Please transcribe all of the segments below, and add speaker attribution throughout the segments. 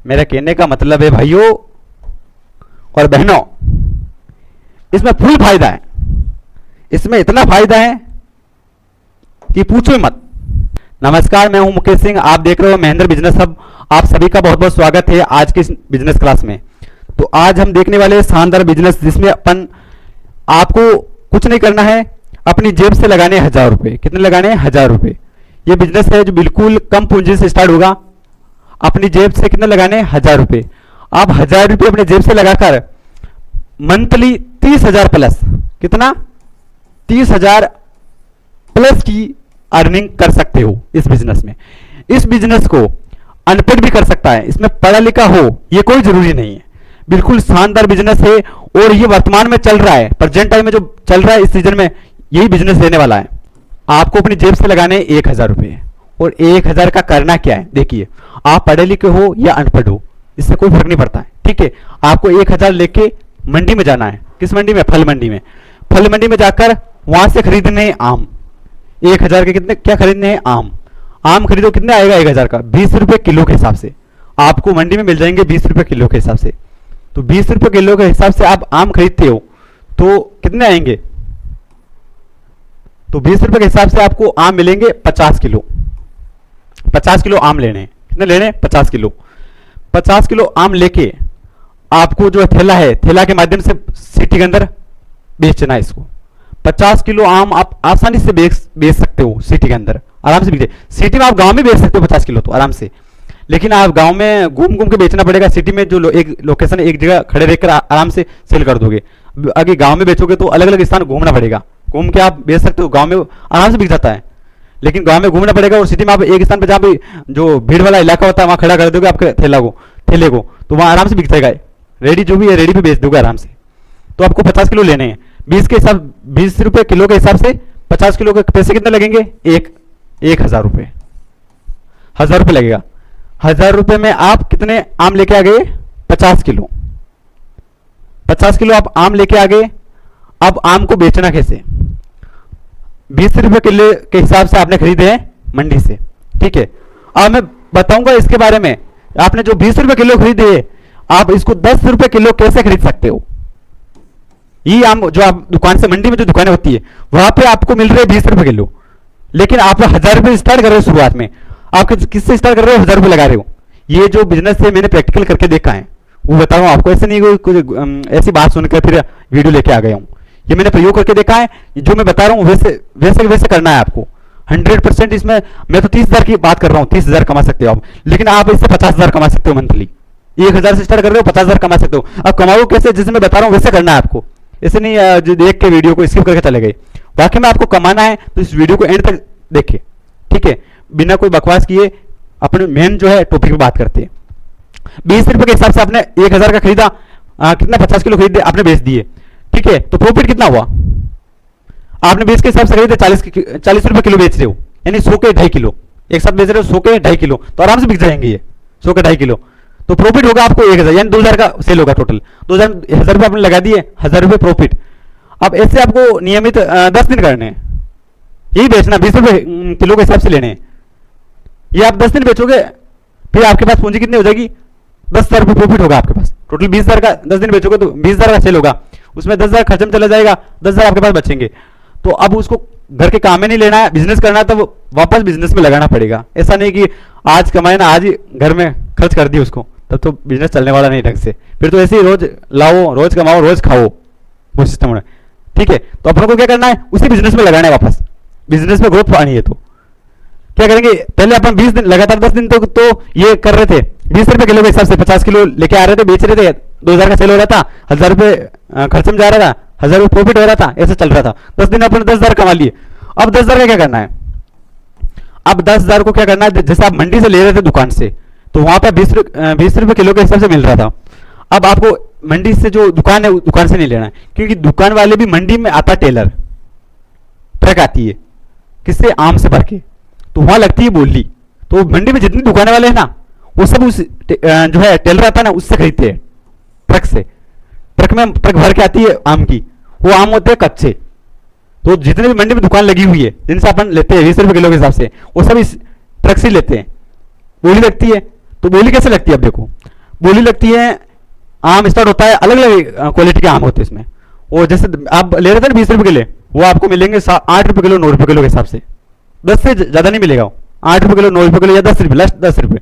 Speaker 1: मेरा कहने का मतलब है भाइयों और बहनों, इसमें फुल फायदा है। इसमें इतना फायदा है कि पूछो ही मत। नमस्कार, मैं हूं मुकेश सिंह, आप देख रहे हो महेंद्र बिजनेस हब। आप सभी का बहुत बहुत स्वागत है आज की इस बिजनेस क्लास में। तो आज हम देखने वाले शानदार बिजनेस, जिसमें अपन आपको कुछ नहीं करना है, अपनी जेब से लगाने 1000 रुपए। कितने लगाने हैं? 1000 रुपए। ये बिजनेस है जो बिल्कुल कम पूंजी से स्टार्ट होगा। अपनी जेब से कितने लगाने? 1000 रुपए। आप 1000 रुपए अपने जेब से लगाकर मंथली 30,000 प्लस, कितना? 30,000 प्लस की अर्निंग कर सकते हो इस बिजनेस में। इस बिजनेस को अनपढ़ भी कर सकता है, इसमें पढ़ा लिखा हो ये कोई जरूरी नहीं है। बिल्कुल शानदार बिजनेस है और ये वर्तमान में चल रहा है, प्रेजेंट टाइम में जो चल रहा है, इस सीजन में यही बिजनेस देने वाला है। आपको अपनी जेब से लगाने 1000 रुपए। और 1000 का करना क्या है? देखिए, आप पढ़े लिखे हो या अनपढ़ हो, इससे कोई फर्क नहीं पड़ता है, ठीक है। आपको 1000 लेके मंडी में जाना है। किस मंडी में? फल मंडी में। फल मंडी में जाकर वहां से खरीदने हैं आम। 1000 के कितने क्या खरीदने हैं? आम। आम खरीदो, कितने आएगा 1000 का? 20 रुपए किलो के हिसाब से आपको मंडी में मिल जाएंगे, 20 रुपए किलो के हिसाब से। तो 20 रुपए किलो के हिसाब से आप आम खरीदते हो तो कितने आएंगे? तो 20 रुपए के हिसाब से आपको आम मिलेंगे 50 किलो। 50 किलो आम लेने हैं। कितने लेने? 50 किलो। 50 किलो आम लेके आपको जो थैला है, थैला के माध्यम से सिटी के अंदर बेचना है इसको। 50 किलो आम आप आसानी से बेच सकते हो सिटी के अंदर, आराम से बेच। सिटी में आप गांव में बेच सकते हो 50 किलो तो आराम से, लेकिन आप गांव में घूम घूम के बेचना पड़ेगा। सिटी में जो एक लोकेशन, एक जगह खड़े रहकर आराम से सेल कर दोगे। अगर गांव में बेचोगे तो अलग अलग स्थान घूमना पड़ेगा, घूम के आप बेच सकते हो। गांव में आराम से बिक जाता है, लेकिन गांव में घूमना पड़ेगा। और सिटी में आप एक स्थान पर जहाँ भी जो भीड़ वाला इलाका होता है वहां खड़ा कर दोगे आपके थैले को, तो वहां आराम से बिक जाएगा। रेडी जो भी है रेडी पे बेच दोगे आराम से। तो आपको 50 किलो लेने हैं। 20 रुपए किलो के हिसाब से 50 किलो के पैसे कितने लगेंगे? 1000 रुपए। 1000 रुपए लगेगा। 1000 रुपए में आप कितने आम लेके आ गए? 50 किलो। 50 किलो आप आम लेके आ गए। अब आम को बेचना कैसे? 20 रुपए किलो के हिसाब से आपने खरीदे हैं मंडी से, ठीक है। अब मैं बताऊंगा इसके बारे में। आपने जो 20 रुपए किलो खरीदे, आप इसको 10 रुपए किलो कैसे खरीद सकते हो। ये आम जो आप दुकान से, मंडी में जो दुकानें होती है वहां पे आपको मिल रहे हैं 20 रुपए किलो, लेकिन आप 1000 रुपए स्टार्ट कर रहे हो शुरुआत में। आप किससे स्टार्ट कर रहे हो? 1000 रुपए लगा रहे हो। ये जो बिजनेस है मैंने प्रैक्टिकल करके देखा है, वो बता रहा हूं आपको। ऐसे नहीं कोई ऐसी बात सुनकर फिर वीडियो लेके आ गया हूं। ये मैंने प्रयोग करके देखा है। जो मैं बता रहा हूं वैसे करना है आपको 100%। इसमें मैं तो 30,000 की बात कर रहा हूं, 30,000 कमा सकते हो आप, लेकिन आप इससे 50,000 कमा सकते हो मंथली। 1000 से स्टार्ट कर रहे हो, 50,000 कमा सकते हो। अब कमाओ कैसे? जैसे मैं बता रहा हूं वैसे करना है आपको। ऐसे नहीं जो देख के वीडियो को स्किप करके चले गए। वाकई में आपको कमाना है तो इस वीडियो को एंड तक देखिए, ठीक है। बिना कोई बकवास किए अपने मेन जो है टॉपिक पे बात करते हैं। 20 रुपए के हिसाब से आपने 1000 का खरीदा, कितना? 50 किलो खरीदे, आपने बेच दिए, ठीक है। तो प्रॉफिट कितना हुआ? आपने 20 के हिसाब से खरीदे, 40 रुपए किलो बेच रहे हो, यानी 100 के 2.5 किलो एक साथ बेच रहे हो। 100 के 2.5 किलो तो आराम से बिक जाएंगे ये 100 के 2.5 किलो। तो प्रॉफिट होगा आपको 1000, यानी 2000 का सेल होगा टोटल। 1000 रुपए आपने लगा दिए, 1000 रुपए प्रॉफिट। अब ऐसे आपको नियमित 10 दिन करने हैं, यही बेचना। 20 रुपए किलो के हिसाब से लेने हैं। ये आप 10 दिन बेचोगे, फिर आपके पास पूंजी कितनी हो जाएगी? 10,000 रुपए प्रॉफिट होगा आपके पास। टोटल 20,000 का 10 दिन बेचोगे तो 20,000 का सेल होगा। उसमें 10,000 खर्च में चला जाएगा, 10,000 आपके पास बचेंगे। तो अब उसको घर के काम में नहीं लेना है, बिजनेस करना है तो वापस बिजनेस में लगाना पड़ेगा। ऐसा नहीं कि आज कमाए ना आज ही घर में खर्च कर दिए उसको, तब तो बिजनेस चलने वाला नहीं ढंग से। फिर तो ऐसे ही रोज लाओ, रोज कमाओ, रोज खाओ, वो सिस्टम होना, ठीक है। तो अपनों को क्या करना है? उसी बिजनेस में लगाना है वापस। बिजनेस में ग्रोथ पानी है तो क्या करेंगे? पहले अपन 20 दिन लगातार 10 दिन तक तो ये कर रहे थे। 20 रुपए किलो के हिसाब से 50 किलो लेके आ रहे थे, बेच रहे थे। 2000 का सेल हो रहा था, 1000 रुपए खर्च में जा रहा था, 1000 रुपए प्रॉफिट हो रहा था, ऐसा चल रहा था। 10 दिन अपन 10,000 कमा लिए। अब 10,000 का क्या करना है? अब 10,000 को क्या करना है? जैसे आप मंडी से ले रहे थे दुकान से, तो वहां पर 20 रुपए किलो के हिसाब से मिल रहा था। अब आपको मंडी से जो दुकान है दुकान से नहीं लेना है, क्योंकि दुकान वाले भी मंडी में आता टेलर, ट्रक आती है किससे? आम से भर के, तो वहां लगती है बोली। तो मंडी में जितनी दुकान वाले हैं ना, वो सब उस जो है टेलर आता है ना, उससे खरीदते हैं ट्रक से। ट्रक में ट्रक भर के आती है आम की, वो आम होते हैं कच्चे। तो जितने भी मंडी में दुकान लगी हुई है जिनसे अपन लेते हैं 20 रुपए किलो के हिसाब से, वो सब इस ट्रक से लेते हैं। बोली लगती है, तो बोली कैसे लगती है? अब देखो, बोली लगती है, आम स्टार्ट होता है, अलग अलग क्वालिटी के आम होते हैं इसमें। वो जैसे आप ले रहे थे ना 20 रुपए के लिए, वो आपको मिलेंगे 8 रुपए किलो 9 रुपए किलो के हिसाब से, 10 से ज़्यादा नहीं मिलेगा। 8 रुपए किलो 9 रुपए किलो या 10 रुपये, लास्ट 10 रुपये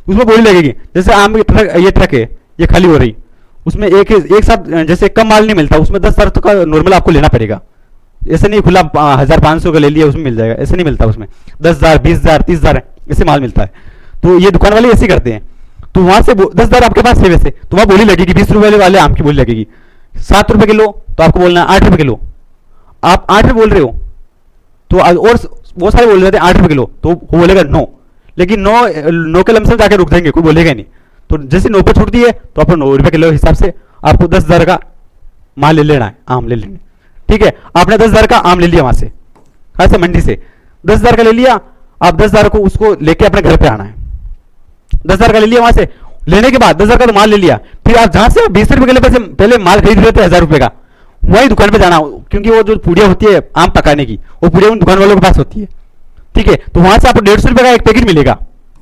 Speaker 1: उसमें बोली लगेगी। जैसे आम की ट्रक, ये ट्रक है, ये खाली हो रही, उसमें एक साथ जैसे कम माल नहीं मिलता, उसमें 10,000 तो का नॉर्मल आपको लेना पड़ेगा। ऐसे नहीं खुला 1,500 का ले लिया उसमें मिल जाएगा, ऐसे नहीं मिलता। उसमें 10,000 20,000 30,000 ऐसे माल मिलता है। तो ये दुकान वाले ऐसे करते हैं। तो वहां से 10,000 आपके पास है वैसे, तो वहां बोली लगेगी 20 रुपए वाले आम की बोली लगेगी। 7 रुपए किलो तो आपको बोलना है 8 रुपए किलो। आप 8 रुपए बोल रहे हो तो और बहुत सारे बोल रहे थे 8 रुपए किलो, तो वो बोलेगा 9, लेकिन 9 के लमसम जाके रुक जाएंगे, कोई बोलेगा नहीं। तो जैसे 9 पे छूट दी है तो आपको 9 रुपए किलो के हिसाब से आपको 10,000 का माल ले लेना है, आम ले लेना। ठीक है, आपने 10,000 का आम ले लिया वहां से, कहां से? मंडी से 10,000 का ले लिया। आप 10,000 को उसको लेके अपने घर पे आना है। 10,000 का ले लिया, वहां से लेने के बाद 10,000 का तो माल ले लिया, फिर आप जहां से 20 रुपए किलो पहले माल खरीद रहे थे 1,000 रुपए का, वही दुकान पे जाना, क्योंकि वो जो पुड़िया होती है आम पकाने की, वो पुड़िया उन दुकान वालों के पास होती है। ठीक है, तो वहां से आपको 150 रुपए का एक पैकेट मिलेगा।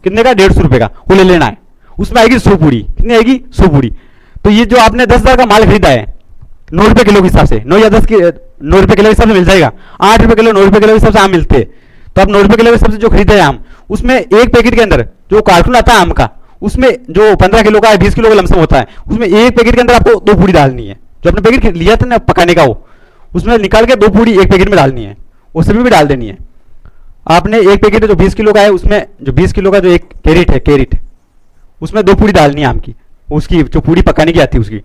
Speaker 1: कितने का? 150 रुपए का, वो ले लेना है। उसमें आएगी 100 पूड़ी। कितनी आएगी? 100 पूड़ी। तो ये जो आपने 10,000 का माल खरीदा है 9 रुपए किलो के हिसाब से, 9 या 10 के 9 रुपए किलो के हिसाब से मिल जाएगा। 8 रुपए किलो 9 रुपए किलो के हिसाब से आम मिलते हैं। तो आप 9 रुपए किलो के हिसाब से जो खरीदा है आम, उसमें एक पैकेट के अंदर जो कार्टून आता है आम का, उसमें जो 15 किलो का है 20 किलो का लमसम होता है, उसमें एक पैकेट के अंदर आपको 2 पूड़ी डालनी है। जो आपने पैकेट लिया था ना पकाने का, वो उसमें निकाल के 2 पूड़ी एक पैकेट में डालनी है, वो सभी में डाल देनी है। आपने एक पैकेट जो 20 किलो का है, उसमें जो 20 किलो का जो एक कैरेट है, कैरेट उसमें 2 पूड़ी डालनी है आम की, उसकी जो पूड़ी पकाने की आती है उसकी।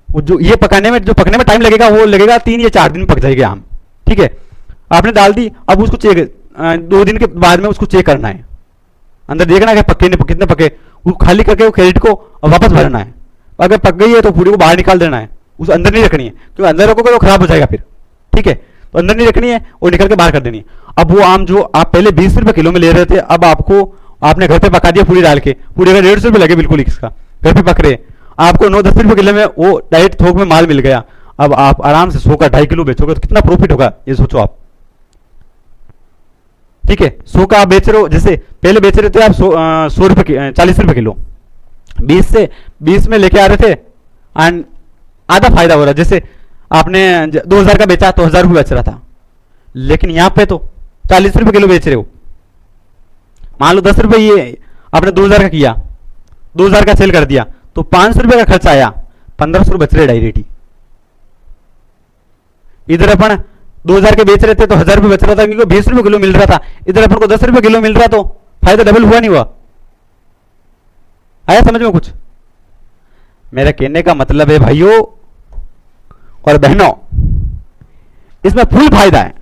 Speaker 1: वो जो ये पकाने में जो पकने में टाइम लगेगा, वो लगेगा 3 या 4 दिन पक जाएगी आम। ठीक है, आपने डाल दी। अब उसको चेक 2 दिन के बाद में उसको चेक करना है, अंदर देखना है पक्के नहीं, कितने पके, वो खाली करके वो कैरेट को वापस भरना है। अगर पक गई है तो पूरी को बाहर निकाल देना है, उस अंदर नहीं रखनी है, क्योंकि अंदर रखोगे तो खराब हो जाएगा फिर। ठीक है, तो अंदर नहीं रखनी है, वो निकल के बाहर कर देनी है। अब वो आम जो आप पहले 20 रुपए किलो में ले रहे थे, अब आपने घर पे पका दिया पूरी डाल के, पूरी अगर 150 रुपए लगे बिल्कुल इसका, घर पे पक रहे, आपको 9-10 रुपए किलो में वो डायरेक्ट थोक में माल मिल गया। अब आप आराम से 100 का 2.5 किलो बेचोगे तो कितना प्रॉफिट होगा, ये सोचो आप। ठीक है, 100 का आप बेच रहे हो, जैसे पहले बेच रहे थे आप 100 रुपए 40 रुपए किलो, 20 में लेके आ रहे थे, एंड आधा फायदा हो रहा। जैसे आपने 2,000 का बेचा तो 1,000 रुपये बच रहा था, लेकिन यहां पे तो 40 रुपए किलो बेच रहे हो। मान लो 10 रुपए ये आपने 2,000 का किया, 2,000 का सेल कर दिया, तो 500 रुपए का खर्चा आया, 1,500 बच रहे डायरेक्ट ही। इधर अपन 2,000 के बेच रहे थे तो 1,000 रुपये बच रहा था, क्योंकि 20 रुपए किलो मिल रहा था। इधर अपन को 10 रुपए किलो मिल रहा, तो फायदा डबल हुआ नहीं हुआ? आया समझ में कुछ? मेरा कहने का मतलब है भाइयों और बहनों, इसमें फुल फायदा है,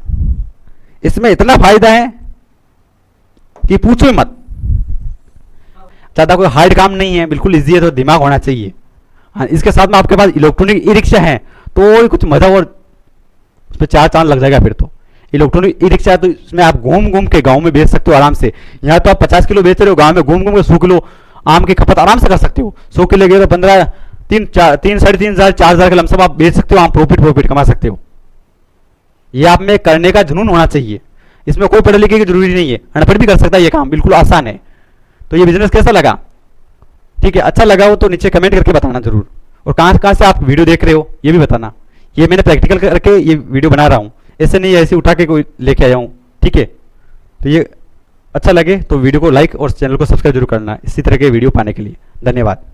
Speaker 1: इसमें इतना फायदा है कि पूछो ही मत। ज्यादा कोई हार्ड काम नहीं है, बिल्कुल इजी है, तो दिमाग होना चाहिए। हाँ, इसके साथ में आपके पास इलेक्ट्रॉनिक ई रिक्शा है तो कुछ मजा, और उस पर 4 चांद लग जाएगा फिर तो। इलेक्ट्रॉनिक ई रिक्शा है तो इसमें आप घूम घूम के गांव में बेच सकते हो आराम से। यहाँ तो आप 50 किलो बेच रहे हो, गांव में घूम घूम के 100 किलो आम की खपत आराम से कर सकते हो। 100 किलो गए तो 15 3 साढ़े 3,000 4,000 के लमसम आप बेच सकते हो, आप प्रॉफिट कमा सकते हो। ये आप में करने का जुनून होना चाहिए। इसमें कोई पढ़े लिखे की जरूरी नहीं है, अनपढ़ भी कर सकता है ये काम, बिल्कुल आसान है। तो ये बिजनेस कैसा लगा? ठीक है, अच्छा लगा हो तो नीचे कमेंट करके बताना जरूर, और कहाँ से आप वीडियो देख रहे हो ये भी बताना। ये मैंने प्रैक्टिकल करके ये वीडियो बना रहा हूँ, ऐसे नहीं ऐसे उठा के कोई लेके आया हूँ। ठीक है, तो ये अच्छा लगे तो वीडियो को लाइक और चैनल को सब्सक्राइब जरूर करना इसी तरह के वीडियो पाने के लिए। धन्यवाद।